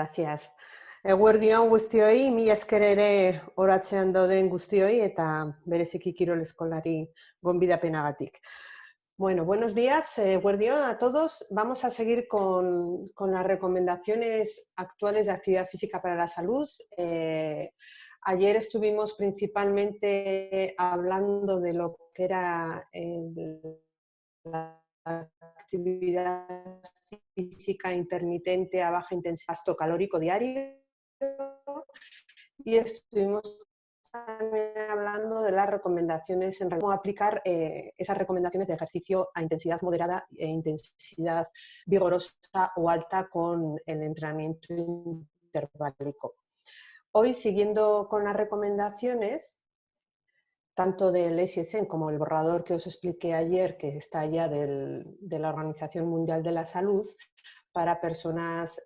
Gracias. Eguerdi on guztioi, mila esker ere oratzean dauden guztioi eta bereziki kirol eskolari gonbidapenagatik. Bueno, buenos días, eguerdi on a todos. Vamos a seguir con las recomendaciones actuales de actividad física para la salud. Ayer estuvimos principalmente hablando de lo que era la actividad física intermitente a baja intensidad, gasto calórico diario, y estuvimos también hablando de las recomendaciones en cómo aplicar esas recomendaciones de ejercicio a intensidad moderada e intensidad vigorosa o alta con el entrenamiento interválico. Hoy, siguiendo con las recomendaciones, tanto del SSM como el borrador que os expliqué ayer, que está ya de la Organización Mundial de la Salud, para personas,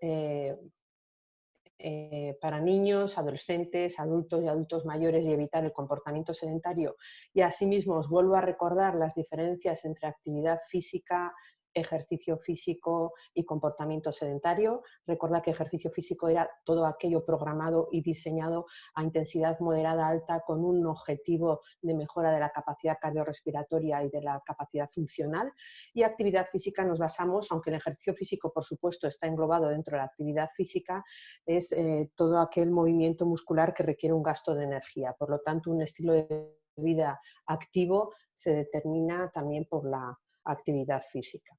para niños, adolescentes, adultos y adultos mayores y evitar el comportamiento sedentario. Y asimismo os vuelvo a recordar las diferencias entre actividad física, ejercicio físico y comportamiento sedentario. Recordad que ejercicio físico era todo aquello programado y diseñado a intensidad moderada alta con un objetivo de mejora de la capacidad cardiorrespiratoria y de la capacidad funcional. Y actividad física nos basamos, aunque el ejercicio físico por supuesto está englobado dentro de la actividad física, es todo aquel movimiento muscular que requiere un gasto de energía. Por lo tanto, un estilo de vida activo se determina también por la actividad física.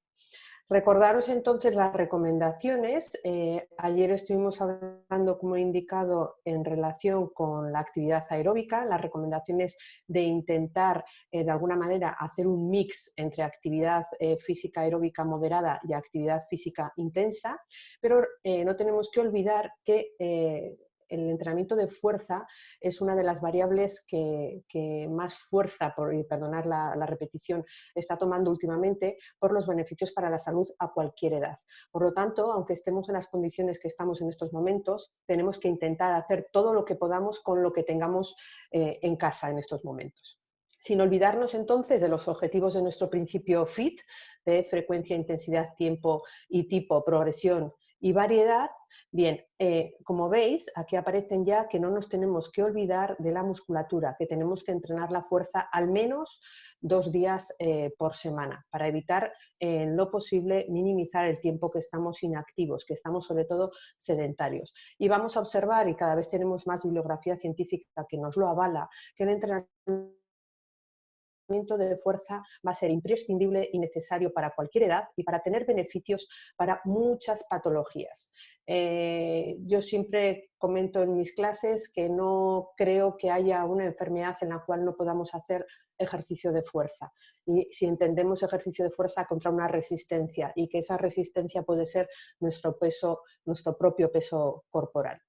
Recordaros entonces las recomendaciones. Ayer estuvimos hablando, como he indicado, en relación con la actividad aeróbica, las recomendaciones de intentar de alguna manera hacer un mix entre actividad física aeróbica moderada y actividad física intensa, pero no tenemos que olvidar que el entrenamiento de fuerza es una de las variables que más fuerza, perdonad la repetición, está tomando últimamente por los beneficios para la salud a cualquier edad. Por lo tanto, aunque estemos en las condiciones que estamos en estos momentos, tenemos que intentar hacer todo lo que podamos con lo que tengamos en casa en estos momentos. Sin olvidarnos entonces de los objetivos de nuestro principio FIT, de frecuencia, intensidad, tiempo y tipo, progresión y variedad. Bien, como veis, aquí aparecen ya que no nos tenemos que olvidar de la musculatura, que tenemos que entrenar la fuerza al menos 2 días por semana, para evitar en lo posible minimizar el tiempo que estamos inactivos, que estamos sobre todo sedentarios. Y vamos a observar, y cada vez tenemos más bibliografía científica que nos lo avala, que el entrenamiento de fuerza va a ser imprescindible y necesario para cualquier edad y para tener beneficios para muchas patologías. Yo siempre comento en mis clases que no creo que haya una enfermedad en la cual no podamos hacer ejercicio de fuerza. Y si entendemos ejercicio de fuerza contra una resistencia, y que esa resistencia puede ser nuestro peso, nuestro propio peso corporal.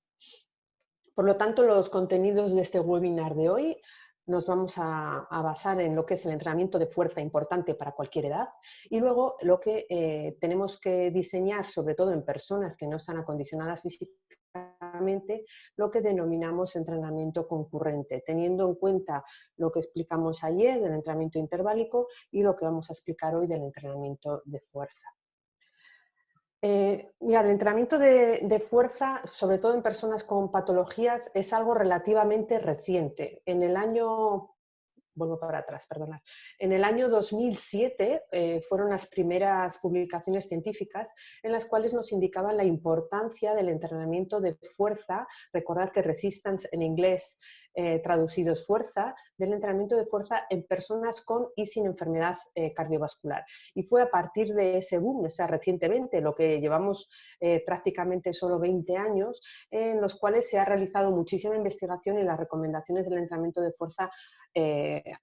Por lo tanto, los contenidos de este webinar de hoy nos vamos a basar en lo que es el entrenamiento de fuerza importante para cualquier edad, y luego lo que tenemos que diseñar, sobre todo en personas que no están acondicionadas físicamente, lo que denominamos entrenamiento concurrente, teniendo en cuenta lo que explicamos ayer del entrenamiento interválico y lo que vamos a explicar hoy del entrenamiento de fuerza. Mira, el entrenamiento de fuerza, sobre todo en personas con patologías, es algo relativamente reciente. En el año, vuelvo para atrás, perdonad. En el año 2007 fueron las primeras publicaciones científicas en las cuales nos indicaban la importancia del entrenamiento de fuerza. Recordad que resistance en inglés traducido es fuerza, del entrenamiento de fuerza en personas con y sin enfermedad cardiovascular. Y fue a partir de ese boom, o sea, recientemente, lo que llevamos prácticamente solo 20 años, en los cuales se ha realizado muchísima investigación y las recomendaciones del entrenamiento de fuerza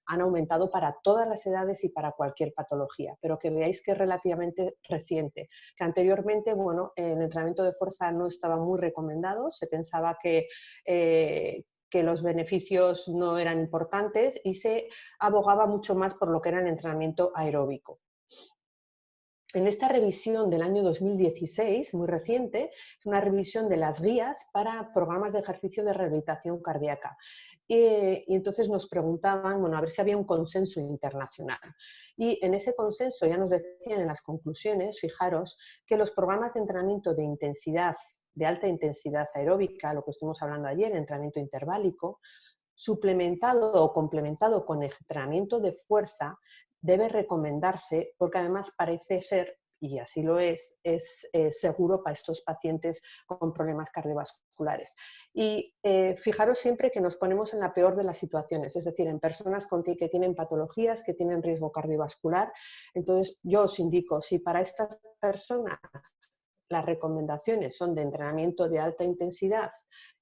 han aumentado para todas las edades y para cualquier patología, pero que veáis que es relativamente reciente, que anteriormente, bueno, el entrenamiento de fuerza no estaba muy recomendado, se pensaba que los beneficios no eran importantes y se abogaba mucho más por lo que era el entrenamiento aeróbico. En esta revisión del año 2016, muy reciente, es una revisión de las guías para programas de ejercicio de rehabilitación cardíaca. Y entonces nos preguntaban, bueno, a ver si había un consenso internacional. Y en ese consenso ya nos decían en las conclusiones, fijaros, que los programas de entrenamiento de intensidad de alta intensidad aeróbica, lo que estuvimos hablando ayer, entrenamiento interválico, suplementado o complementado con entrenamiento de fuerza, debe recomendarse porque además parece ser, y así lo es seguro para estos pacientes con problemas cardiovasculares. Y fijaros siempre que nos ponemos en la peor de las situaciones, es decir, en personas que tienen patologías, que tienen riesgo cardiovascular. Entonces, yo os indico, si para estas personas las recomendaciones son de entrenamiento de alta intensidad,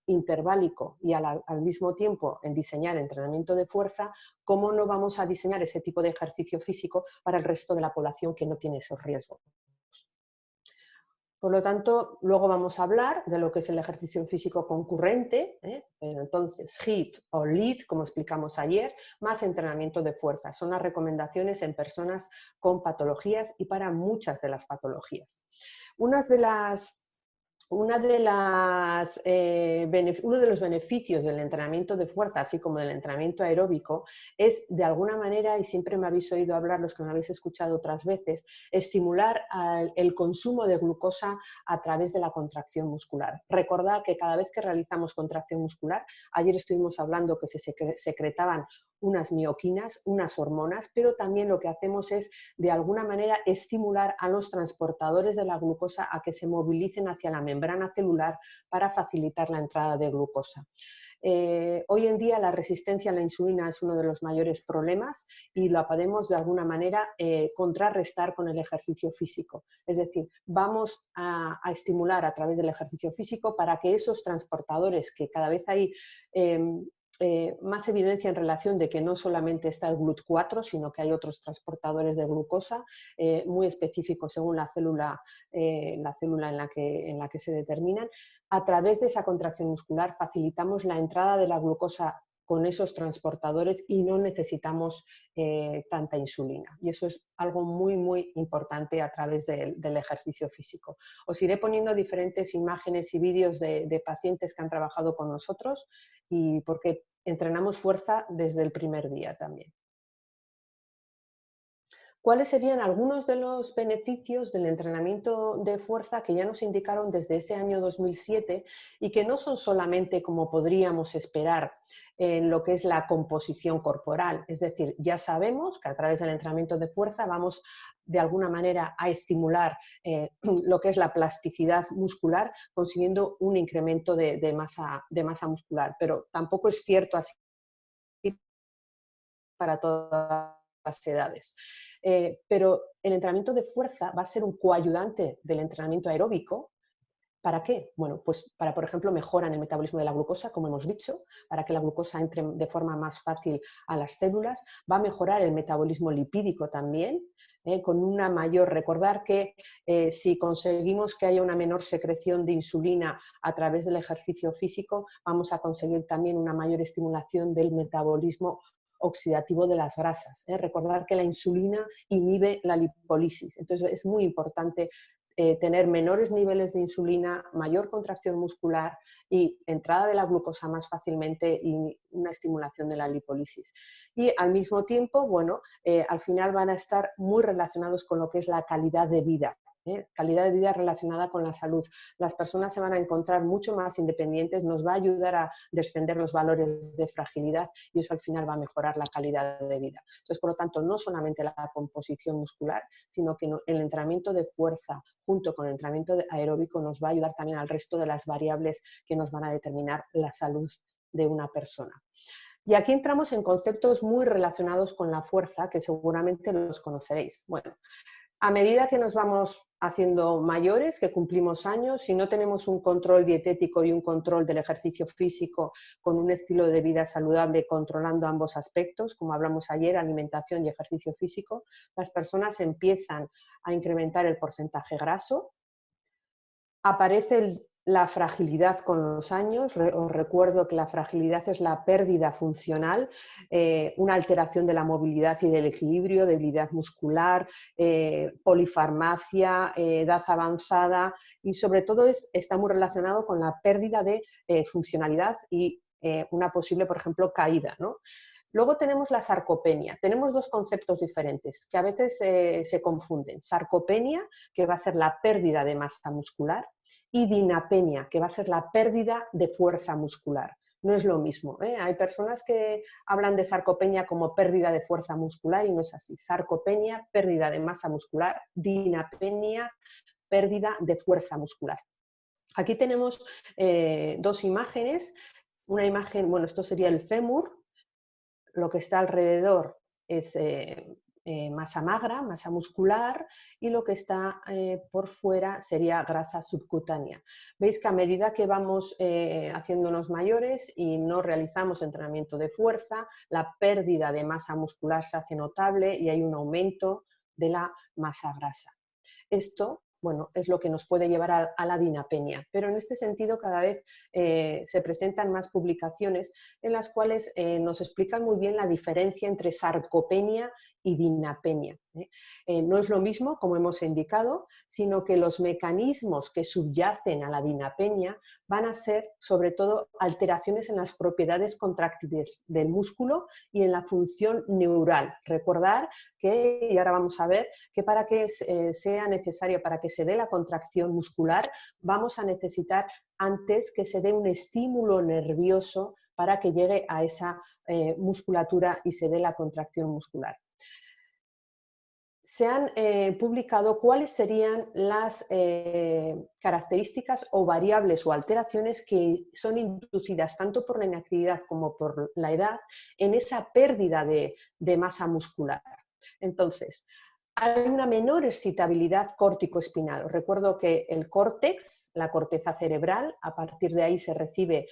interválico y al mismo tiempo en diseñar entrenamiento de fuerza, ¿cómo no vamos a diseñar ese tipo de ejercicio físico para el resto de la población que no tiene esos riesgos? Por lo tanto, luego vamos a hablar de lo que es el ejercicio físico concurrente, entonces HIIT o LEAD, como explicamos ayer, más entrenamiento de fuerza. Son las recomendaciones en personas con patologías y para muchas de las patologías. Uno de los beneficios del entrenamiento de fuerza, así como del entrenamiento aeróbico, es de alguna manera, y siempre me habéis oído hablar, los que me habéis escuchado otras veces, estimular el consumo de glucosa a través de la contracción muscular. Recordad que cada vez que realizamos contracción muscular, ayer estuvimos hablando que se secretaban unas mioquinas, unas hormonas, pero también lo que hacemos es, de alguna manera, estimular a los transportadores de la glucosa a que se movilicen hacia la membrana celular para facilitar la entrada de glucosa. Hoy en día la resistencia a la insulina es uno de los mayores problemas y lo podemos de alguna manera contrarrestar con el ejercicio físico. Es decir, vamos a estimular a través del ejercicio físico para que esos transportadores que cada vez hay más evidencia en relación de que no solamente está el GLUT4, sino que hay otros transportadores de glucosa muy específicos según la célula en la que se determinan. A través de esa contracción muscular facilitamos la entrada de la glucosa con esos transportadores y no necesitamos tanta insulina. Y eso es algo muy, muy importante a través del ejercicio físico. Os iré poniendo diferentes imágenes y vídeos de pacientes que han trabajado con nosotros y porque entrenamos fuerza desde el primer día también. ¿Cuáles serían algunos de los beneficios del entrenamiento de fuerza que ya nos indicaron desde ese año 2007 y que no son solamente como podríamos esperar en lo que es la composición corporal? Es decir, ya sabemos que a través del entrenamiento de fuerza vamos de alguna manera a estimular lo que es la plasticidad muscular, consiguiendo un incremento de masa muscular, pero tampoco es cierto así para todas las edades. Pero el entrenamiento de fuerza va a ser un coayudante del entrenamiento aeróbico. ¿Para qué? Bueno, pues para, por ejemplo, mejoran el metabolismo de la glucosa, como hemos dicho, para que la glucosa entre de forma más fácil a las células. Va a mejorar el metabolismo lipídico también, con una mayor... Recordar que si conseguimos que haya una menor secreción de insulina a través del ejercicio físico, vamos a conseguir también una mayor estimulación del metabolismo oxidativo de las grasas. Recordar que la insulina inhibe la lipólisis, entonces es muy importante tener menores niveles de insulina, mayor contracción muscular y entrada de la glucosa más fácilmente y una estimulación de la lipólisis. Y al mismo tiempo, bueno, al final van a estar muy relacionados con lo que es la calidad de vida. Calidad de vida relacionada con la salud. Las personas se van a encontrar mucho más independientes, nos va a ayudar a descender los valores de fragilidad y eso al final va a mejorar la calidad de vida. Entonces, por lo tanto, no solamente la composición muscular, sino que el entrenamiento de fuerza junto con el entrenamiento aeróbico nos va a ayudar también al resto de las variables que nos van a determinar la salud de una persona. Y aquí entramos en conceptos muy relacionados con la fuerza, que seguramente los conoceréis. Bueno, a medida que nos vamos haciendo mayores, que cumplimos años, si no tenemos un control dietético y un control del ejercicio físico con un estilo de vida saludable controlando ambos aspectos, como hablamos ayer, alimentación y ejercicio físico, las personas empiezan a incrementar el porcentaje graso, aparece la fragilidad con los años. Os recuerdo que la fragilidad es la pérdida funcional, una alteración de la movilidad y del equilibrio, debilidad muscular, polifarmacia, edad avanzada y sobre todo está muy relacionado con la pérdida de funcionalidad y una posible, por ejemplo, caída, ¿no? Luego tenemos la sarcopenia. Tenemos dos conceptos diferentes que a veces se confunden. Sarcopenia, que va a ser la pérdida de masa muscular, y dinapenia, que va a ser la pérdida de fuerza muscular. No es lo mismo, ¿eh? Hay personas que hablan de sarcopenia como pérdida de fuerza muscular y no es así. Sarcopenia, pérdida de masa muscular; dinapenia, pérdida de fuerza muscular. Aquí tenemos dos imágenes. Una imagen, bueno, esto sería el fémur. Lo que está alrededor es masa magra, masa muscular, y lo que está por fuera sería grasa subcutánea. Veis que a medida que vamos haciéndonos mayores y no realizamos entrenamiento de fuerza, la pérdida de masa muscular se hace notable y hay un aumento de la masa grasa. Esto, bueno, es lo que nos puede llevar a la dinapenia, pero en este sentido cada vez se presentan más publicaciones en las cuales nos explican muy bien la diferencia entre sarcopenia y dinapenia. No es lo mismo, como hemos indicado, sino que los mecanismos que subyacen a la dinapenia van a ser sobre todo alteraciones en las propiedades contráctiles del músculo y en la función neural. Recordar que, y ahora vamos a ver, que para que sea necesario, para que se dé la contracción muscular, vamos a necesitar antes que se dé un estímulo nervioso para que llegue a esa musculatura y se dé la contracción muscular. Se han publicado cuáles serían las características o variables o alteraciones que son inducidas tanto por la inactividad como por la edad en esa pérdida de masa muscular. Entonces, hay una menor excitabilidad córtico-espinal. Os recuerdo que el córtex, la corteza cerebral, a partir de ahí se recibe,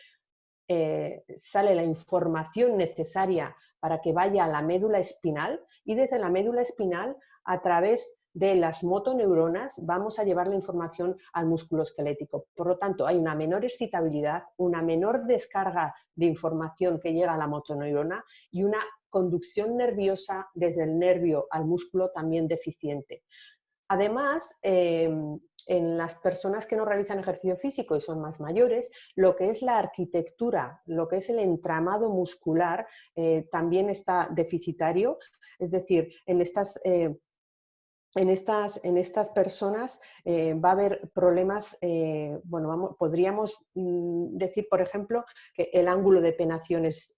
sale la información necesaria para que vaya a la médula espinal, y desde la médula espinal, a través de las motoneuronas, vamos a llevar la información al músculo esquelético. Por lo tanto, hay una menor excitabilidad, una menor descarga de información que llega a la motoneurona y una conducción nerviosa desde el nervio al músculo también deficiente. Además, en las personas que no realizan ejercicio físico y son más mayores, lo que es la arquitectura, lo que es el entramado muscular, también está deficitario. Es decir, en estas personas va a haber problemas, bueno, podríamos decir, por ejemplo, que el ángulo de penación es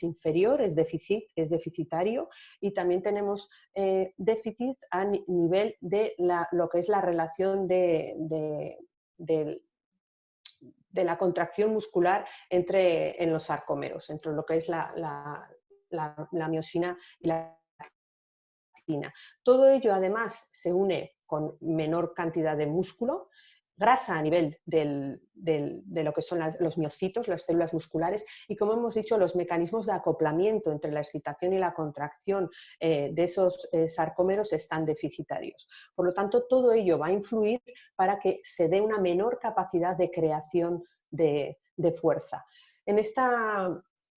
inferior, es deficitario, y también tenemos déficit a nivel de lo que es la relación de la contracción muscular en los sarcómeros, entre lo que es la miosina y la actina. Todo ello además se une con menor cantidad de músculo, grasa a nivel de lo que son los miocitos, las células musculares, y como hemos dicho, los mecanismos de acoplamiento entre la excitación y la contracción de esos sarcómeros están deficitarios. Por lo tanto, todo ello va a influir para que se dé una menor capacidad de creación de fuerza.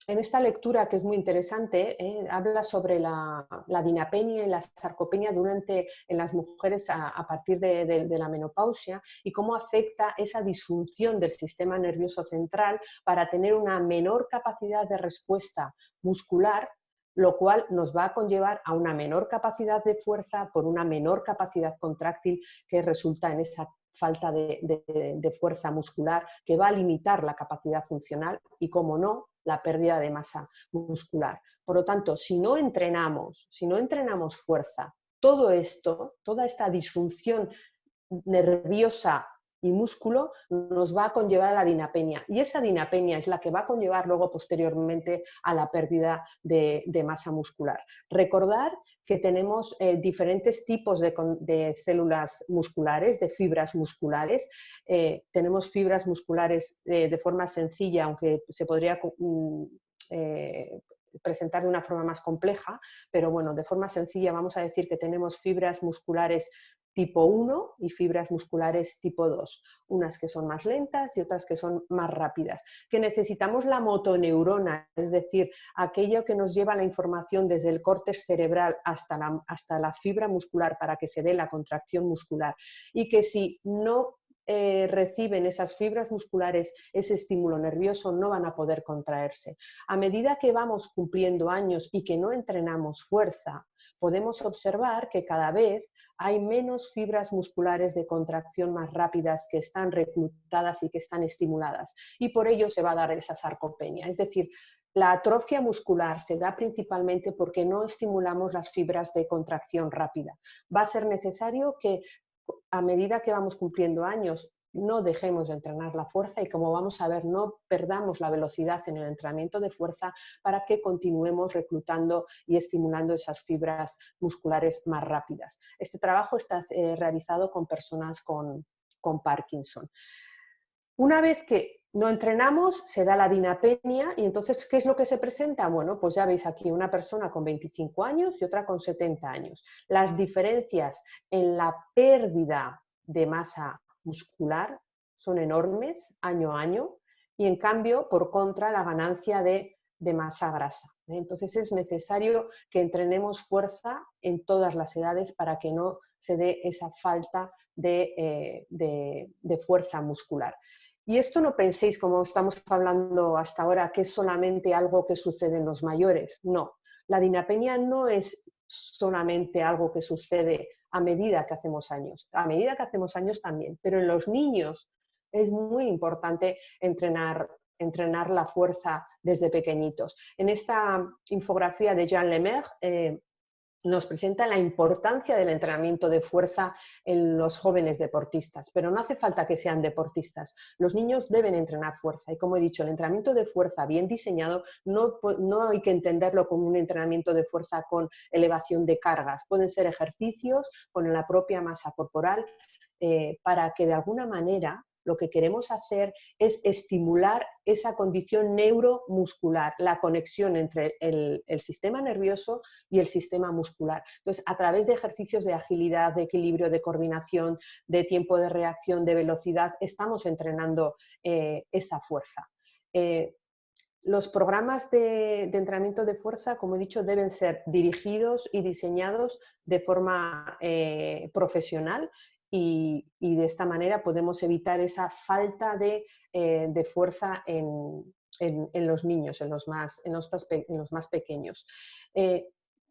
En esta lectura, que es muy interesante, habla sobre la dinapenia y la sarcopenia en las mujeres a partir de la menopausia y cómo afecta esa disfunción del sistema nervioso central para tener una menor capacidad de respuesta muscular, lo cual nos va a conllevar a una menor capacidad de fuerza por una menor capacidad contráctil que resulta en esa falta de fuerza muscular, que va a limitar la capacidad funcional y, como no, la pérdida de masa muscular. Por lo tanto, si no entrenamos fuerza, todo esto, toda esta disfunción nerviosa y músculo nos va a conllevar a la dinapenia, y esa dinapenia es la que va a conllevar luego posteriormente a la pérdida de masa muscular. Recordar que tenemos diferentes tipos de células musculares, de fibras musculares. Tenemos fibras musculares de forma sencilla, aunque se podría presentar de una forma más compleja, pero bueno, de forma sencilla vamos a decir que tenemos fibras musculares tipo 1 y fibras musculares tipo 2, unas que son más lentas y otras que son más rápidas, que necesitamos la motoneurona, es decir, aquello que nos lleva la información desde el córtex cerebral hasta la fibra muscular para que se dé la contracción muscular, y que si no reciben esas fibras musculares ese estímulo nervioso, no van a poder contraerse. A medida que vamos cumpliendo años y que no entrenamos fuerza, podemos observar que cada vez hay menos fibras musculares de contracción más rápidas que están reclutadas y que están estimuladas. Y por ello se va a dar esa sarcopenia. Es decir, la atrofia muscular se da principalmente porque no estimulamos las fibras de contracción rápida. Va a ser necesario que a medida que vamos cumpliendo años no dejemos de entrenar la fuerza y, como vamos a ver, no perdamos la velocidad en el entrenamiento de fuerza para que continuemos reclutando y estimulando esas fibras musculares más rápidas. Este trabajo está realizado con personas con Parkinson. Una vez que no entrenamos, se da la dinapenia y entonces, ¿qué es lo que se presenta? Bueno, pues ya veis aquí una persona con 25 años y otra con 70 años. Las diferencias en la pérdida de masa muscular son enormes año a año y, en cambio, por contra, la ganancia de masa grasa. Entonces es necesario que entrenemos fuerza en todas las edades para que no se dé esa falta de fuerza muscular. Y esto no penséis, como estamos hablando hasta ahora, que es solamente algo que sucede en los mayores. No, la dinapenia no es solamente algo que sucede a medida que hacemos años. A medida que hacemos años también, pero en los niños es muy importante entrenar la fuerza desde pequeñitos. En esta infografía de Jean Lemaire nos presenta la importancia del entrenamiento de fuerza en los jóvenes deportistas, pero no hace falta que sean deportistas. Los niños deben entrenar fuerza y, como he dicho, el entrenamiento de fuerza bien diseñado no hay que entenderlo como un entrenamiento de fuerza con elevación de cargas. Pueden ser ejercicios con la propia masa corporal para que de alguna manera lo que queremos hacer es estimular esa condición neuromuscular, la conexión entre el sistema nervioso y el sistema muscular. Entonces, a través de ejercicios de agilidad, de equilibrio, de coordinación, de tiempo de reacción, de velocidad, estamos entrenando esa fuerza. Los programas de entrenamiento de fuerza, como he dicho, deben ser dirigidos y diseñados de forma profesional y de esta manera podemos evitar esa falta de fuerza en los niños, en los más pequeños.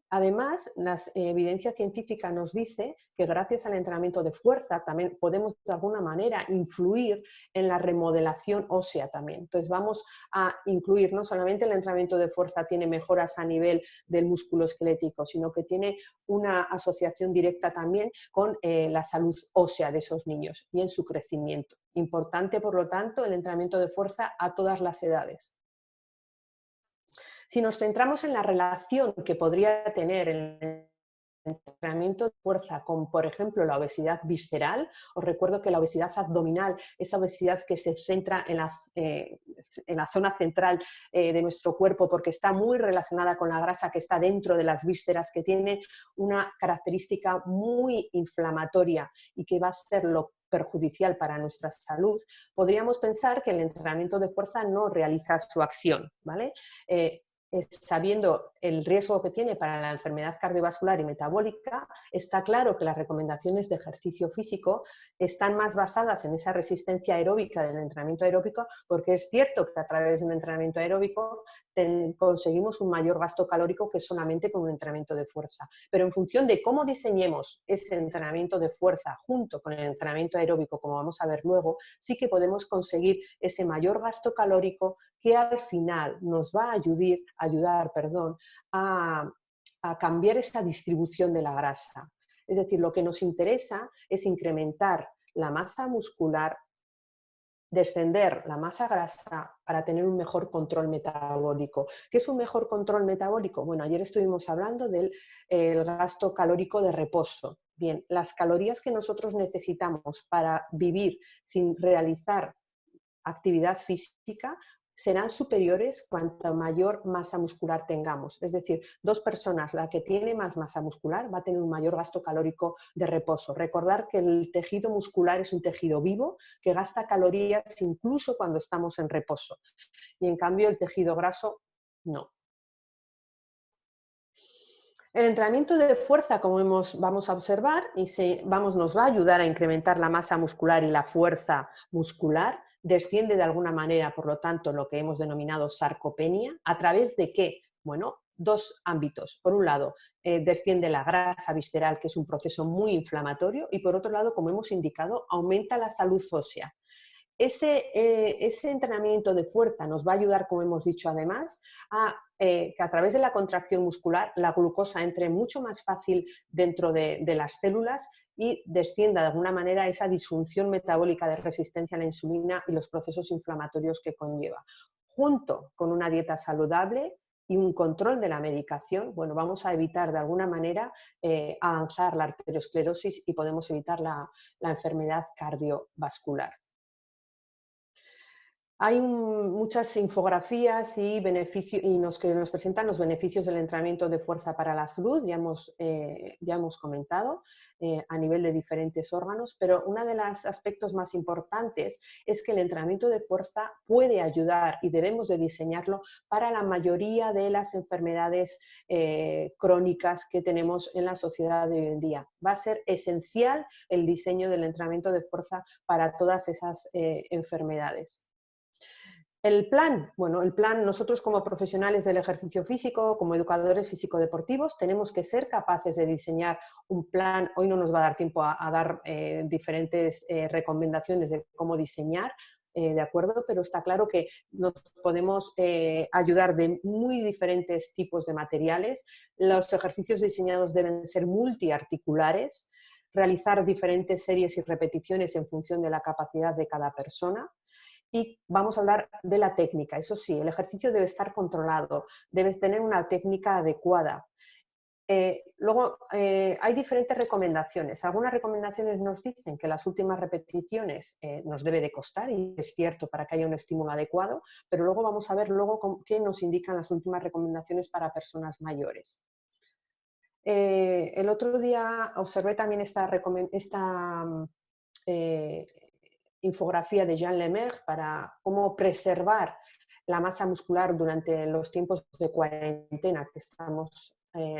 Además, la evidencia científica nos dice que gracias al entrenamiento de fuerza también podemos de alguna manera influir en la remodelación ósea también. Entonces vamos a incluir no solamente el entrenamiento de fuerza tiene mejoras a nivel del músculo esquelético, sino que tiene una asociación directa también con la salud ósea de esos niños y en su crecimiento. Importante, por lo tanto, el entrenamiento de fuerza a todas las edades. Si nos centramos en la relación que podría tener el entrenamiento de fuerza con, por ejemplo, la obesidad visceral, os recuerdo que la obesidad abdominal, esa obesidad que se centra en la zona central de nuestro cuerpo porque está muy relacionada con la grasa que está dentro de las vísceras, que tiene una característica muy inflamatoria y que va a ser lo perjudicial para nuestra salud, podríamos pensar que el entrenamiento de fuerza no realiza su acción, ¿vale? Sabiendo el riesgo que tiene para la enfermedad cardiovascular y metabólica, está claro que las recomendaciones de ejercicio físico están más basadas en esa resistencia aeróbica del entrenamiento aeróbico, porque es cierto que a través de un entrenamiento aeróbico conseguimos un mayor gasto calórico que solamente con un entrenamiento de fuerza. Pero en función de cómo diseñemos ese entrenamiento de fuerza junto con el entrenamiento aeróbico, como vamos a ver luego, sí que podemos conseguir ese mayor gasto calórico que al final nos va a ayudar a cambiar esa distribución de la grasa. Es decir, lo que nos interesa es incrementar la masa muscular, descender la masa grasa para tener un mejor control metabólico. ¿Qué es un mejor control metabólico? Bueno, ayer estuvimos hablando del gasto calórico de reposo. Bien, las calorías que nosotros necesitamos para vivir sin realizar actividad física serán superiores cuanto mayor masa muscular tengamos. Es decir, dos personas, la que tiene más masa muscular va a tener un mayor gasto calórico de reposo. Recordar que el tejido muscular es un tejido vivo que gasta calorías incluso cuando estamos en reposo. Y en cambio el tejido graso no. El entrenamiento de fuerza, como vamos a observar, nos va a ayudar a incrementar la masa muscular y la fuerza muscular. Desciende de alguna manera, por lo tanto, lo que hemos denominado sarcopenia. ¿A través de qué? Bueno, dos ámbitos. Por un lado, desciende la grasa visceral, que es un proceso muy inflamatorio, y por otro lado, como hemos indicado, aumenta la salud ósea. Ese entrenamiento de fuerza nos va a ayudar, como hemos dicho además, a que a través de la contracción muscular la glucosa entre mucho más fácil dentro de las células y descienda de alguna manera esa disfunción metabólica de resistencia a la insulina y los procesos inflamatorios que conlleva. Junto con una dieta saludable y un control de la medicación, bueno, vamos a evitar de alguna manera avanzar la arteriosclerosis y podemos evitar la enfermedad cardiovascular. Hay muchas infografías y que nos presentan los beneficios del entrenamiento de fuerza para la salud, ya hemos comentado, a nivel de diferentes órganos, pero uno de los aspectos más importantes es que el entrenamiento de fuerza puede ayudar y debemos de diseñarlo para la mayoría de las enfermedades crónicas que tenemos en la sociedad de hoy en día. Va a ser esencial el diseño del entrenamiento de fuerza para todas esas enfermedades. El plan, bueno, el plan, nosotros como profesionales del ejercicio físico, como educadores físico-deportivos, tenemos que ser capaces de diseñar un plan. Hoy no nos va a dar tiempo a dar diferentes recomendaciones de cómo diseñar, ¿de acuerdo? Pero está claro que nos podemos ayudar de muy diferentes tipos de materiales. Los ejercicios diseñados deben ser multiarticulares, realizar diferentes series y repeticiones en función de la capacidad de cada persona. Y vamos a hablar de la técnica. Eso sí, el ejercicio debe estar controlado, debes tener una técnica adecuada. Luego, hay diferentes recomendaciones. Algunas recomendaciones nos dicen que las últimas repeticiones nos debe de costar, y es cierto, para que haya un estímulo adecuado, pero luego vamos a ver qué nos indican las últimas recomendaciones para personas mayores. El otro día observé también esta eh, infografía de Jean Lemaire para cómo preservar la masa muscular durante los tiempos de cuarentena que estamos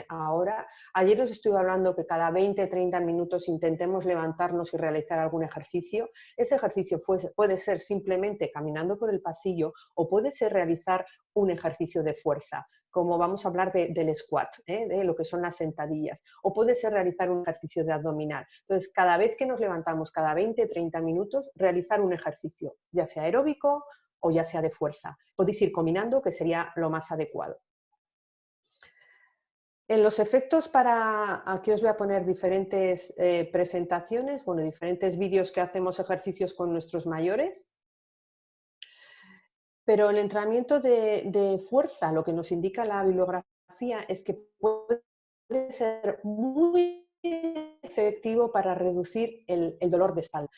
ahora. Ayer os estuve hablando que cada 20-30 minutos intentemos levantarnos y realizar algún ejercicio. Ese ejercicio puede ser simplemente caminando por el pasillo o puede ser realizar un ejercicio de fuerza, como vamos a hablar del squat, de lo que son las sentadillas, o puede ser realizar un ejercicio de abdominal. Entonces, cada vez que nos levantamos, cada 20-30 minutos, realizar un ejercicio, ya sea aeróbico o ya sea de fuerza. Podéis ir combinando, que sería lo más adecuado. En los efectos aquí os voy a poner diferentes presentaciones, bueno, diferentes vídeos que hacemos ejercicios con nuestros mayores. Pero el entrenamiento de fuerza, lo que nos indica la bibliografía, es que puede ser muy efectivo para reducir el dolor de espalda.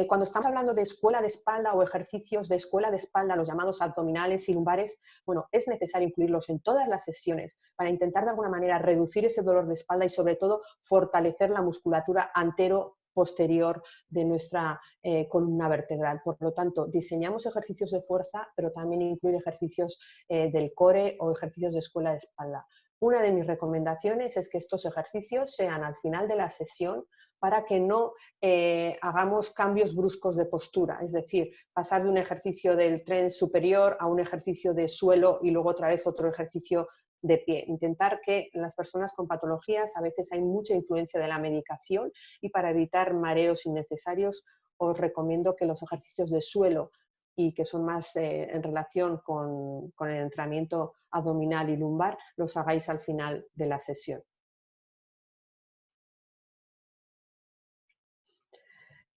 Cuando estamos hablando de escuela de espalda o ejercicios de escuela de espalda, los llamados abdominales y lumbares, bueno, es necesario incluirlos en todas las sesiones para intentar de alguna manera reducir ese dolor de espalda y sobre todo fortalecer la musculatura antero-posterior de nuestra columna vertebral. Por lo tanto, diseñamos ejercicios de fuerza, pero también incluir ejercicios del core o ejercicios de escuela de espalda. Una de mis recomendaciones es que estos ejercicios sean al final de la sesión para que no hagamos cambios bruscos de postura, es decir, pasar de un ejercicio del tren superior a un ejercicio de suelo y luego otra vez otro ejercicio de pie. Intentar que las personas con patologías, a veces hay mucha influencia de la medicación, y para evitar mareos innecesarios os recomiendo que los ejercicios de suelo y que son más en relación con el entrenamiento abdominal y lumbar, los hagáis al final de la sesión.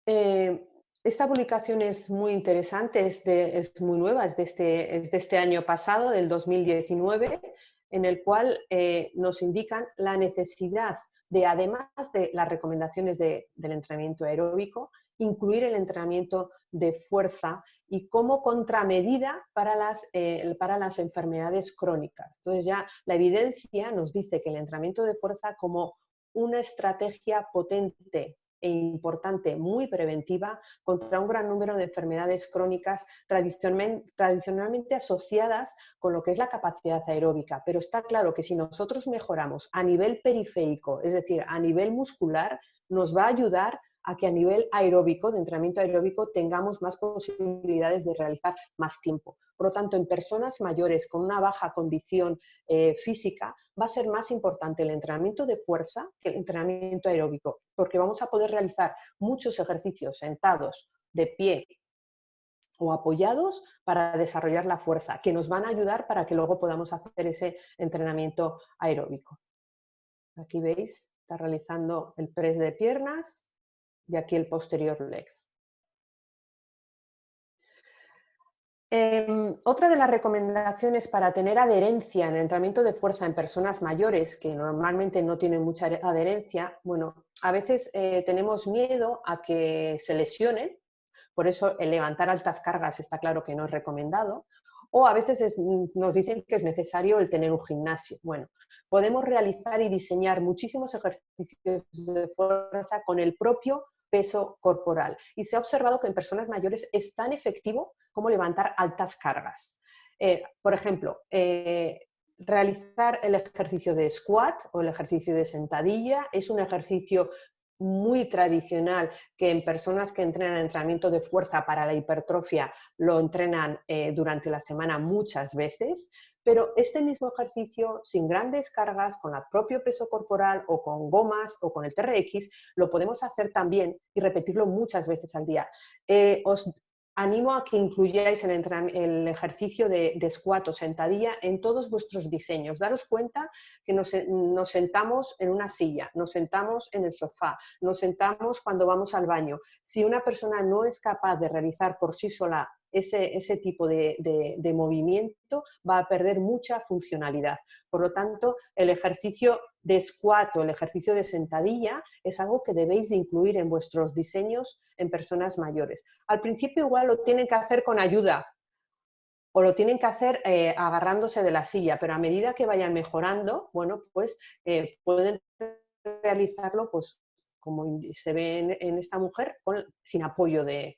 Esta publicación es muy interesante, es muy nueva, es de este año pasado, del 2019, en el cual nos indican la necesidad de, además de las recomendaciones del entrenamiento aeróbico, incluir el entrenamiento de fuerza y como contramedida para las enfermedades crónicas. Entonces ya la evidencia nos dice que el entrenamiento de fuerza como una estrategia potente e importante, muy preventiva contra un gran número de enfermedades crónicas tradicionalmente asociadas con lo que es la capacidad aeróbica. Pero está claro que si nosotros mejoramos a nivel periférico, es decir, a nivel muscular, nos va a ayudar a que a nivel aeróbico, de entrenamiento aeróbico, tengamos más posibilidades de realizar más tiempo. Por lo tanto, en personas mayores con una baja condición física, va a ser más importante el entrenamiento de fuerza que el entrenamiento aeróbico, porque vamos a poder realizar muchos ejercicios sentados, de pie o apoyados para desarrollar la fuerza, que nos van a ayudar para que luego podamos hacer ese entrenamiento aeróbico. Aquí veis, está realizando el press de piernas y aquí el posterior legs. Otra de las recomendaciones para tener adherencia en el entrenamiento de fuerza en personas mayores que normalmente no tienen mucha adherencia, bueno, a veces tenemos miedo a que se lesionen, por eso el levantar altas cargas está claro que no es recomendado, o a veces nos dicen que es necesario el tener un gimnasio. Bueno, podemos realizar y diseñar muchísimos ejercicios de fuerza con el propio peso corporal. Y se ha observado que en personas mayores es tan efectivo como levantar altas cargas. Por ejemplo, realizar el ejercicio de squat o el ejercicio de sentadilla es un ejercicio muy tradicional que en personas que entrenan entrenamiento de fuerza para la hipertrofia lo entrenan durante la semana muchas veces, pero este mismo ejercicio sin grandes cargas, con el propio peso corporal o con gomas o con el TRX, lo podemos hacer también y repetirlo muchas veces al día. Os animo a que incluyáis el ejercicio de squat o sentadilla en todos vuestros diseños. Daros cuenta que nos sentamos en una silla, nos sentamos en el sofá, nos sentamos cuando vamos al baño. Si una persona no es capaz de realizar por sí sola ese tipo de movimiento, va a perder mucha funcionalidad. Por lo tanto, el ejercicio de squat o el ejercicio de sentadilla es algo que debéis de incluir en vuestros diseños en personas mayores. Al principio igual lo tienen que hacer con ayuda o lo tienen que hacer agarrándose de la silla, pero a medida que vayan mejorando, bueno, pues pueden realizarlo pues como se ve en esta mujer, sin apoyo de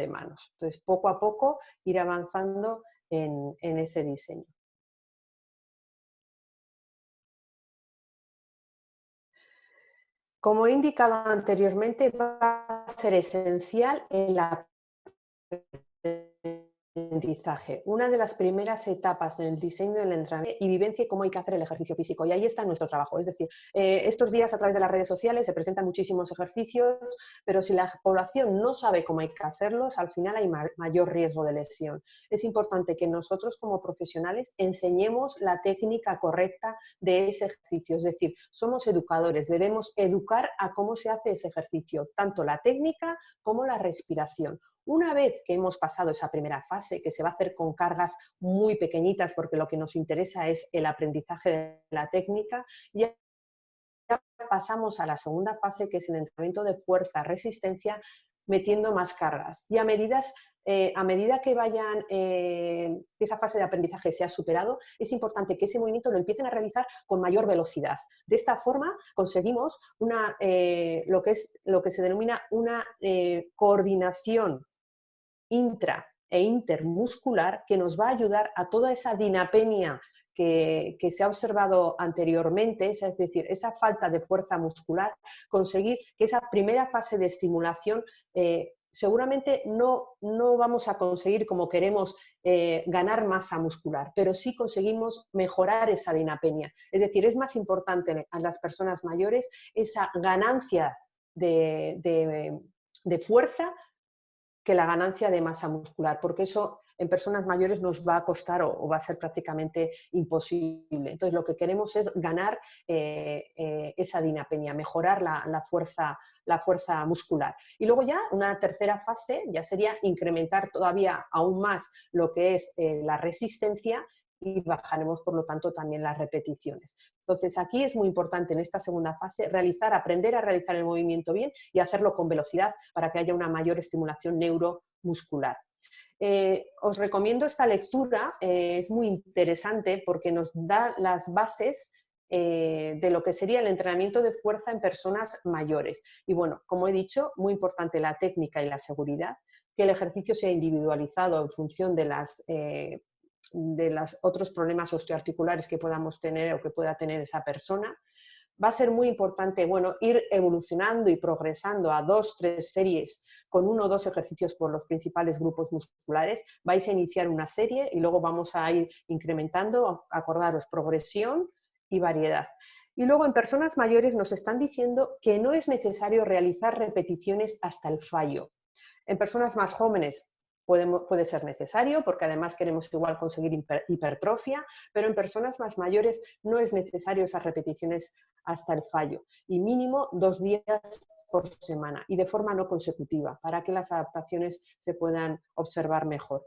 manos. Entonces, poco a poco ir avanzando en ese diseño. Como he indicado anteriormente, va a ser esencial el aprendizaje. Una de las primeras etapas en el diseño del entrenamiento y vivencia cómo hay que hacer el ejercicio físico. Y ahí está nuestro trabajo. Es decir, estos días a través de las redes sociales se presentan muchísimos ejercicios, pero si la población no sabe cómo hay que hacerlos, al final hay mayor riesgo de lesión. Es importante que nosotros como profesionales enseñemos la técnica correcta de ese ejercicio. Es decir, somos educadores, debemos educar a cómo se hace ese ejercicio, tanto la técnica como la respiración. Una vez que hemos pasado esa primera fase, que se va a hacer con cargas muy pequeñitas, porque lo que nos interesa es el aprendizaje de la técnica, ya pasamos a la segunda fase, que es el entrenamiento de fuerza, resistencia, metiendo más cargas. Y a medida que vayan, esa fase de aprendizaje se ha superado, es importante que ese movimiento lo empiecen a realizar con mayor velocidad. De esta forma conseguimos lo que se denomina una coordinación intra e intermuscular que nos va a ayudar a toda esa dinapenia que se ha observado anteriormente, es decir, esa falta de fuerza muscular, conseguir que esa primera fase de estimulación seguramente no vamos a conseguir como queremos ganar masa muscular, pero sí conseguimos mejorar esa dinapenia. Es decir, es más importante a las personas mayores esa ganancia de fuerza que la ganancia de masa muscular, porque eso en personas mayores nos va a costar o va a ser prácticamente imposible. Entonces, lo que queremos es ganar esa dinapenia, mejorar la fuerza muscular. Y luego ya una tercera fase ya sería incrementar todavía aún más lo que es la resistencia y bajaremos, por lo tanto, también las repeticiones. Entonces, aquí es muy importante en esta segunda fase aprender a realizar el movimiento bien y hacerlo con velocidad para que haya una mayor estimulación neuromuscular. Os recomiendo esta lectura, es muy interesante porque nos da las bases de lo que sería el entrenamiento de fuerza en personas mayores. Y bueno, como he dicho, muy importante la técnica y la seguridad, que el ejercicio sea individualizado en función de los otros problemas osteoarticulares que podamos tener o que pueda tener esa persona. Va a ser muy importante, bueno, ir evolucionando y progresando a 2, 3 series con 1 o 2 ejercicios por los principales grupos musculares. Vais a iniciar una serie y luego vamos a ir incrementando, acordaros, progresión y variedad. Y luego en personas mayores nos están diciendo que no es necesario realizar repeticiones hasta el fallo. En personas más jóvenes puede ser necesario, porque además queremos igual conseguir hipertrofia, pero en personas más mayores no es necesario esas repeticiones hasta el fallo, y mínimo 2 días por semana y de forma no consecutiva, para que las adaptaciones se puedan observar mejor.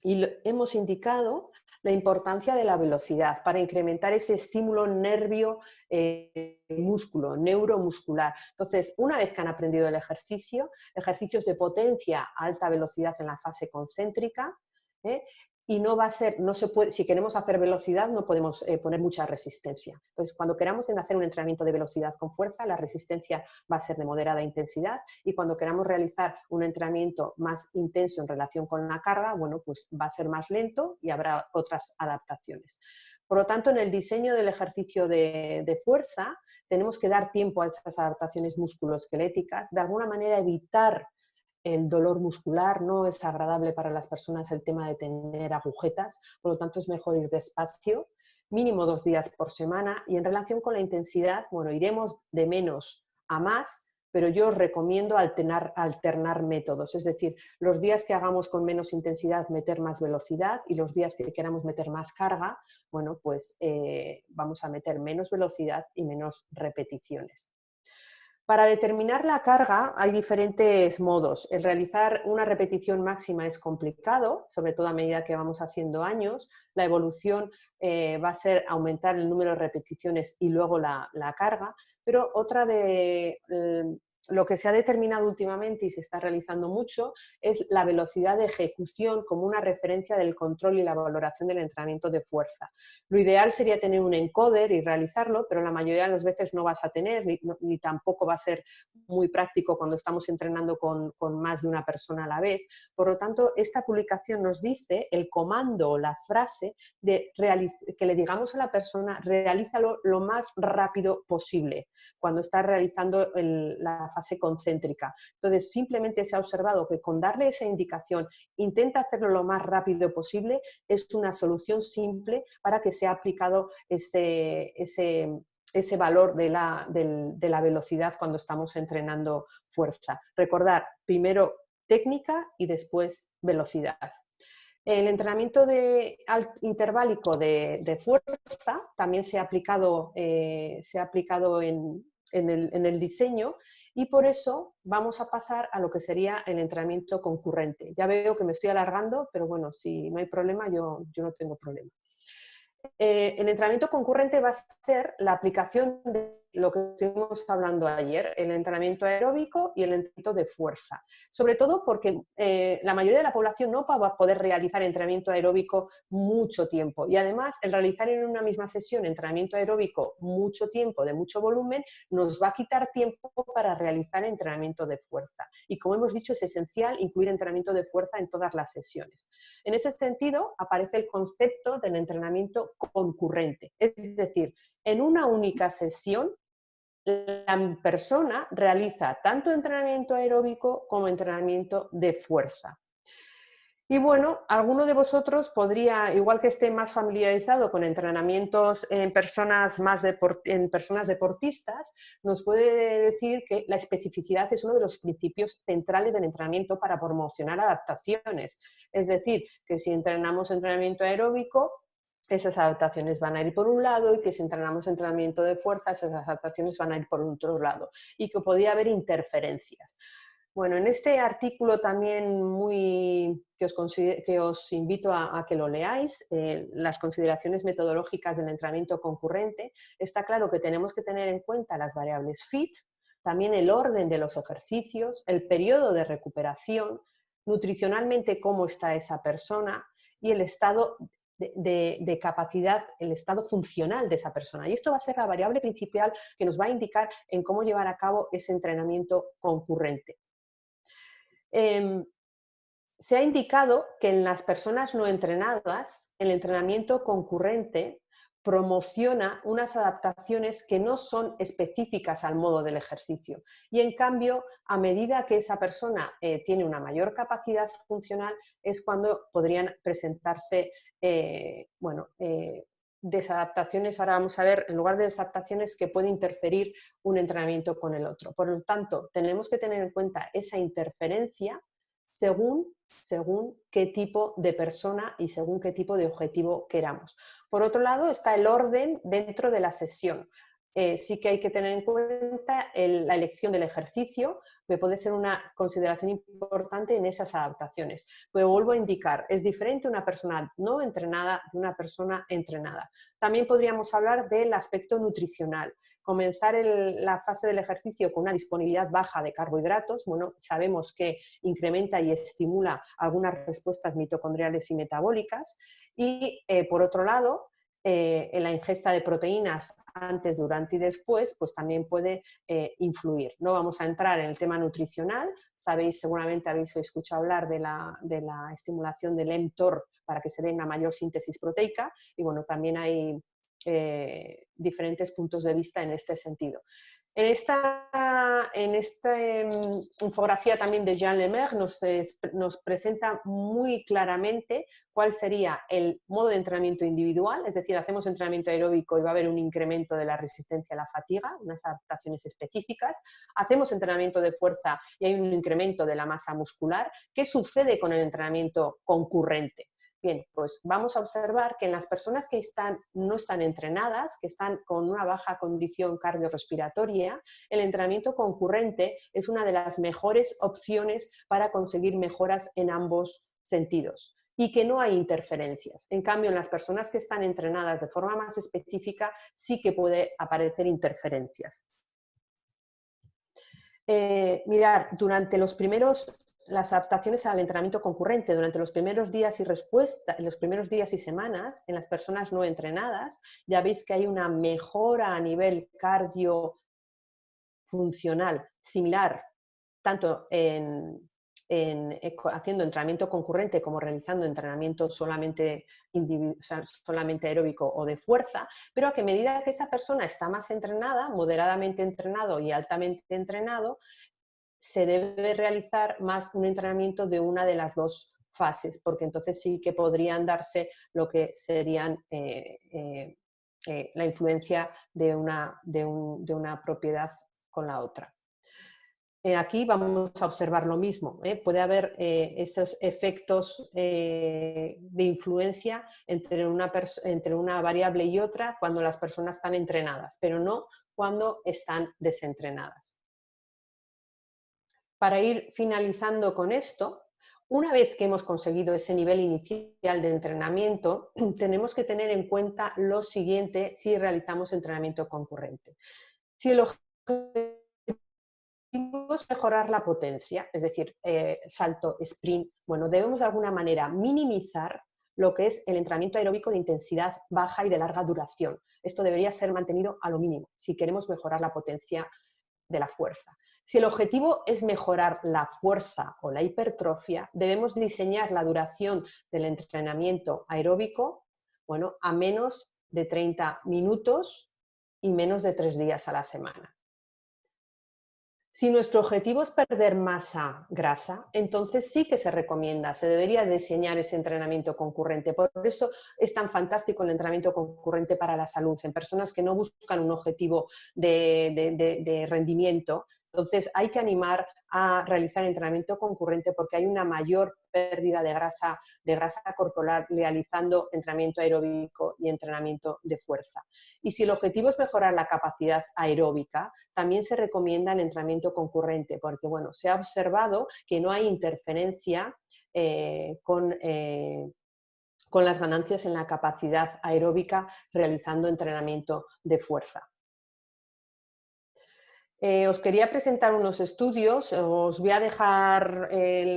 Y hemos indicado la importancia de la velocidad para incrementar ese estímulo nervio-músculo, neuromuscular. Entonces, una vez que han aprendido el ejercicio, ejercicios de potencia a alta velocidad en la fase concéntrica, ¿eh? Y no va a ser, no se puede, si queremos hacer velocidad no podemos poner mucha resistencia. Entonces, cuando queramos hacer un entrenamiento de velocidad con fuerza, la resistencia va a ser de moderada intensidad, y cuando queramos realizar un entrenamiento más intenso en relación con la carga, bueno, pues va a ser más lento y habrá otras adaptaciones. Por lo tanto, en el diseño del ejercicio de fuerza tenemos que dar tiempo a esas adaptaciones musculoesqueléticas, de alguna manera evitar el dolor muscular. No es agradable para las personas el tema de tener agujetas, por lo tanto es mejor ir despacio, mínimo 2 días por semana, y en relación con la intensidad, bueno, iremos de menos a más, pero yo os recomiendo alternar métodos, es decir, los días que hagamos con menos intensidad meter más velocidad, y los días que queramos meter más carga, bueno, pues vamos a meter menos velocidad y menos repeticiones. Para determinar la carga hay diferentes modos. El realizar una repetición máxima es complicado, sobre todo a medida que vamos haciendo años. La evolución va a ser aumentar el número de repeticiones y luego la carga, pero otra de lo que se ha determinado últimamente y se está realizando mucho es la velocidad de ejecución como una referencia del control y la valoración del entrenamiento de fuerza. Lo ideal sería tener un encoder y realizarlo, pero la mayoría de las veces no vas a tener, ni tampoco va a ser muy práctico cuando estamos entrenando con más de una persona a la vez. Por lo tanto, esta publicación nos dice el comando o la frase que le digamos a la persona: realízalo lo más rápido posible cuando está realizando la fase concéntrica. Entonces, simplemente se ha observado que con darle esa indicación, intenta hacerlo lo más rápido posible, es una solución simple para que sea aplicado ese valor de la velocidad cuando estamos entrenando fuerza. Recordar, primero técnica y después velocidad. El entrenamiento interválico de fuerza también se ha aplicado en el diseño, y por eso vamos a pasar a lo que sería el entrenamiento concurrente. Ya veo que me estoy alargando, pero bueno, si no hay problema, yo no tengo problema. El entrenamiento concurrente va a ser la aplicación de lo que estuvimos hablando ayer, el entrenamiento aeróbico y el entrenamiento de fuerza. Sobre todo porque la mayoría de la población no va a poder realizar entrenamiento aeróbico mucho tiempo, y además el realizar en una misma sesión entrenamiento aeróbico mucho tiempo, de mucho volumen, nos va a quitar tiempo para realizar entrenamiento de fuerza. Y como hemos dicho, es esencial incluir entrenamiento de fuerza en todas las sesiones. En ese sentido, aparece el concepto del entrenamiento concurrente, es decir, en una única sesión la persona realiza tanto entrenamiento aeróbico como entrenamiento de fuerza. Y bueno, alguno de vosotros podría, igual que esté más familiarizado con entrenamientos en personas deportistas, nos puede decir que la especificidad es uno de los principios centrales del entrenamiento para promocionar adaptaciones. Es decir, que si entrenamos entrenamiento aeróbico, esas adaptaciones van a ir por un lado, y que si entrenamos entrenamiento de fuerza, esas adaptaciones van a ir por otro lado, y que podría haber interferencias. Bueno, en este artículo también que os invito a que lo leáis, las consideraciones metodológicas del entrenamiento concurrente, está claro que tenemos que tener en cuenta las variables FIT, también el orden de los ejercicios, el periodo de recuperación, nutricionalmente cómo está esa persona y el estado de capacidad, el estado funcional de esa persona. Y esto va a ser la variable principal que nos va a indicar en cómo llevar a cabo ese entrenamiento concurrente. Se ha indicado que en las personas no entrenadas, el entrenamiento concurrente promociona unas adaptaciones que no son específicas al modo del ejercicio. Y en cambio, a medida que esa persona tiene una mayor capacidad funcional, es cuando podrían presentarse desadaptaciones. Ahora vamos a ver, en lugar de desadaptaciones, que puede interferir un entrenamiento con el otro. Por lo tanto, tenemos que tener en cuenta esa interferencia según qué tipo de persona y según qué tipo de objetivo queramos. Por otro lado, está el orden dentro de la sesión. Sí que hay que tener en cuenta la elección del ejercicio, que puede ser una consideración importante en esas adaptaciones. Pero vuelvo a indicar, es diferente una persona no entrenada de una persona entrenada. También podríamos hablar del aspecto nutricional. Comenzar la fase del ejercicio con una disponibilidad baja de carbohidratos, bueno, sabemos que incrementa y estimula algunas respuestas mitocondriales y metabólicas. Y por otro lado, en la ingesta de proteínas antes, durante y después, pues también puede influir. No vamos a entrar en el tema nutricional, sabéis, seguramente habéis escuchado hablar de la estimulación del mTOR para que se dé una mayor síntesis proteica, y bueno, también hay diferentes puntos de vista en este sentido. En esta infografía también de Jean Lemaire nos presenta muy claramente cuál sería el modo de entrenamiento individual, es decir, hacemos entrenamiento aeróbico y va a haber un incremento de la resistencia a la fatiga, unas adaptaciones específicas. Hacemos entrenamiento de fuerza y hay un incremento de la masa muscular. ¿Qué sucede con el entrenamiento concurrente? Bien, pues vamos a observar que en las personas que no están entrenadas, que están con una baja condición cardiorrespiratoria, el entrenamiento concurrente es una de las mejores opciones para conseguir mejoras en ambos sentidos y que no hay interferencias. En cambio, en las personas que están entrenadas de forma más específica, sí que puede aparecer interferencias. Mirar, durante las adaptaciones al entrenamiento concurrente durante los primeros días los primeros días y semanas en las personas no entrenadas, ya veis que hay una mejora a nivel cardiofuncional similar, tanto haciendo entrenamiento concurrente como realizando entrenamiento solamente aeróbico o de fuerza, pero a que medida que esa persona está más entrenada, moderadamente entrenado y altamente entrenado, se debe realizar más un entrenamiento de una de las dos fases, porque entonces sí que podrían darse lo que serían la influencia de una propiedad con la otra. Aquí vamos a observar lo mismo. Puede haber esos efectos de influencia entre una variable y otra cuando las personas están entrenadas, pero no cuando están desentrenadas. Para ir finalizando con esto, una vez que hemos conseguido ese nivel inicial de entrenamiento, tenemos que tener en cuenta lo siguiente si realizamos entrenamiento concurrente. Si el objetivo es mejorar la potencia, es decir, salto, sprint, bueno, debemos de alguna manera minimizar lo que es el entrenamiento aeróbico de intensidad baja y de larga duración. Esto debería ser mantenido a lo mínimo si queremos mejorar la potencia de la fuerza. Si el objetivo es mejorar la fuerza o la hipertrofia, debemos diseñar la duración del entrenamiento aeróbico, bueno, a menos de 30 minutos y menos de 3 días a la semana. Si nuestro objetivo es perder masa grasa, entonces sí que se recomienda, se debería diseñar ese entrenamiento concurrente. Por eso es tan fantástico el entrenamiento concurrente para la salud, en personas que no buscan un objetivo de rendimiento. Entonces hay que animar a realizar entrenamiento concurrente porque hay una mayor pérdida de grasa corporal realizando entrenamiento aeróbico y entrenamiento de fuerza. Y si el objetivo es mejorar la capacidad aeróbica, también se recomienda el entrenamiento concurrente, porque bueno, se ha observado que no hay interferencia con las ganancias en la capacidad aeróbica realizando entrenamiento de fuerza. Os quería presentar unos estudios, os voy a dejar,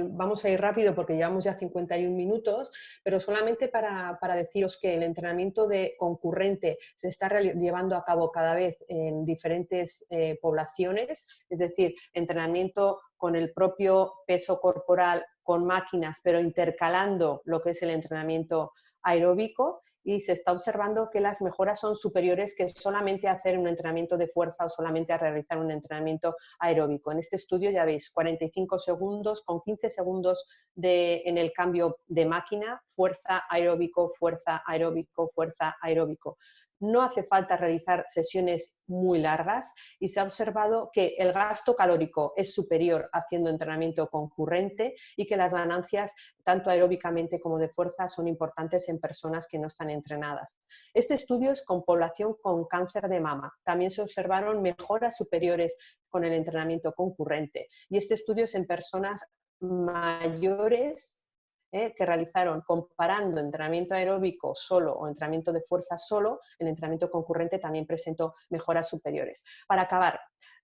vamos a ir rápido porque llevamos ya 51 minutos, pero solamente para deciros que el entrenamiento concurrente se está llevando a cabo cada vez en diferentes poblaciones, es decir, entrenamiento con el propio peso corporal, con máquinas, pero intercalando lo que es el entrenamiento aeróbico, y se está observando que las mejoras son superiores que solamente hacer un entrenamiento de fuerza o solamente a realizar un entrenamiento aeróbico. En este estudio ya veis 45 segundos con 15 segundos en el cambio de máquina, fuerza aeróbico, fuerza aeróbico, fuerza aeróbico. No hace falta realizar sesiones muy largas y se ha observado que el gasto calórico es superior haciendo entrenamiento concurrente y que las ganancias tanto aeróbicamente como de fuerza son importantes en personas que no están entrenadas. Este estudio es con población con cáncer de mama. También se observaron mejoras superiores con el entrenamiento concurrente y este estudio es en personas mayores que realizaron comparando entrenamiento aeróbico solo o entrenamiento de fuerza solo. El entrenamiento concurrente también presentó mejoras superiores. Para acabar,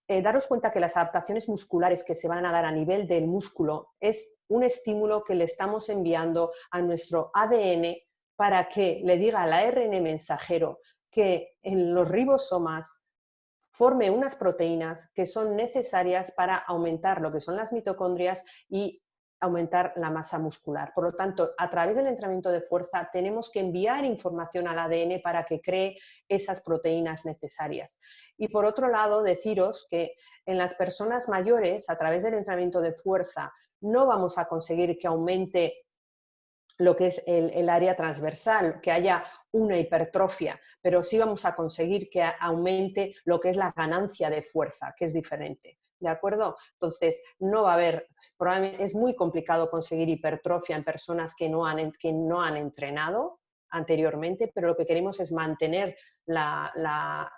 daros cuenta que las adaptaciones musculares que se van a dar a nivel del músculo es un estímulo que le estamos enviando a nuestro ADN para que le diga al ARN mensajero que en los ribosomas forme unas proteínas que son necesarias para aumentar lo que son las mitocondrias y aumentar la masa muscular. Por lo tanto, a través del entrenamiento de fuerza tenemos que enviar información al ADN para que cree esas proteínas necesarias. Y por otro lado, deciros que en las personas mayores, a través del entrenamiento de fuerza, no vamos a conseguir que aumente lo que es el área transversal, que haya una hipertrofia, pero sí vamos a conseguir que aumente lo que es la ganancia de fuerza, que es diferente. ¿De acuerdo? Entonces, no va a haber, probablemente es muy complicado conseguir hipertrofia en personas que no han entrenado anteriormente, pero lo que queremos es mantener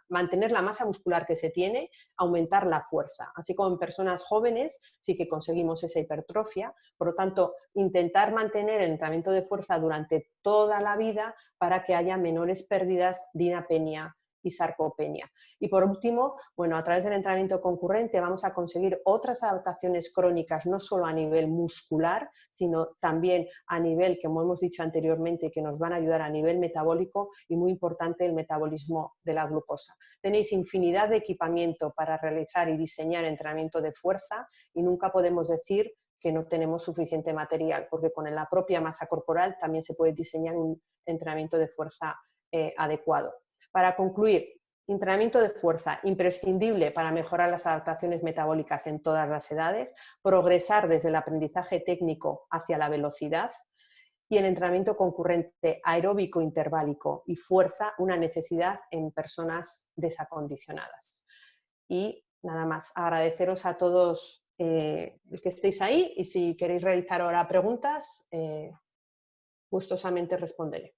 mantener la masa muscular que se tiene, aumentar la fuerza. Así como en personas jóvenes sí que conseguimos esa hipertrofia. Por lo tanto, intentar mantener el entrenamiento de fuerza durante toda la vida para que haya menores pérdidas de dinapenia y sarcopenia. Y por último, bueno, a través del entrenamiento concurrente vamos a conseguir otras adaptaciones crónicas, no solo a nivel muscular, sino también a nivel, como hemos dicho anteriormente, que nos van a ayudar a nivel metabólico y muy importante el metabolismo de la glucosa. Tenéis infinidad de equipamiento para realizar y diseñar entrenamiento de fuerza y nunca podemos decir que no tenemos suficiente material, porque con la propia masa corporal también se puede diseñar un entrenamiento de fuerza adecuado. Para concluir, entrenamiento de fuerza imprescindible para mejorar las adaptaciones metabólicas en todas las edades, progresar desde el aprendizaje técnico hacia la velocidad y el entrenamiento concurrente aeróbico, interválico y fuerza, una necesidad en personas desacondicionadas. Y nada más, agradeceros a todos que estéis ahí y si queréis realizar ahora preguntas, gustosamente responderé.